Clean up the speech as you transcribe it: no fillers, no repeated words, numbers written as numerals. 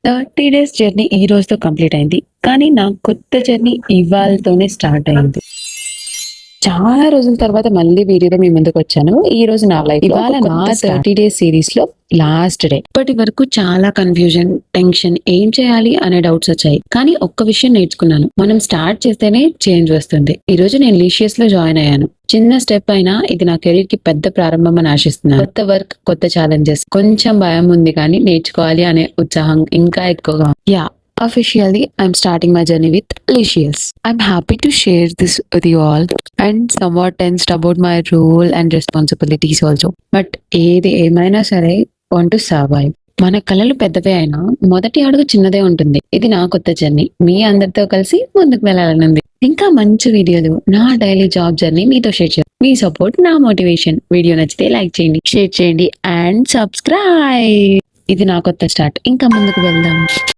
30 days journey ఈ రోజుతో complete అయింది. కానీ నా కొత్త జర్నీ ఇవాళతోనే స్టార్ట్ అయింది. చాలా రోజుల తర్వాత మళ్ళీ వీడియోలో మీ ముందుకు వచ్చాను. ఈ రోజు నా లైఫ్ ఇవాళ నా 30 డేస్ సిరీస్ లో లాస్ట్ డే. ఇప్పటి వరకు చాలా కన్ఫ్యూజన్, టెన్షన్, ఏం చేయాలి అనే డౌట్స్ వచ్చాయి. కానీ ఒక్క విషయం నేర్చుకున్నాను, మనం స్టార్ట్ చేస్తేనే చేంజ్ వస్తుంది. ఈ రోజు నేను లీషియస్ లో జాయిన్ అయ్యాను. చిన్న స్టెప్ అయినా ఇది నా కెరీర్ కి పెద్ద ప్రారంభం అని ఆశిస్తున్నాను. కొత్త వర్క్, కొత్త ఛాలెంజెస్, కొంచెం భయం ఉంది కానీ నేర్చుకోవాలి అనే ఉత్సాహం ఇంకా ఎక్కువగా. Officially, I'm starting my journey with Licious. I'm happy to share this with you all and somewhat tensed about my role and responsibilities also. But ఏది ఏమైనా సరే want to survive. మన కళలు పెద్దవే అయినా మొదటి అడుగు చిన్నదే ఉంటుంది. ఇది నా కొత్త జర్నీ. మీ అందరితో కలిసి ముందుకు వెళ్ళాలనుంది. ఇంకా మంచి వీడియోలు, నా డైలీ జాబ్ జర్నీ మీతో షేర్ చేయండి. మీ సపోర్ట్ నా మోటివేషన్. వీడియో నచ్చితే లైక్ చేయండి, షేర్ చేయండి అండ్ సబ్స్క్రైబ్. ఇది నా కొత్త స్టార్ట్. ఇంకా ముందుకు వెళ్దాం.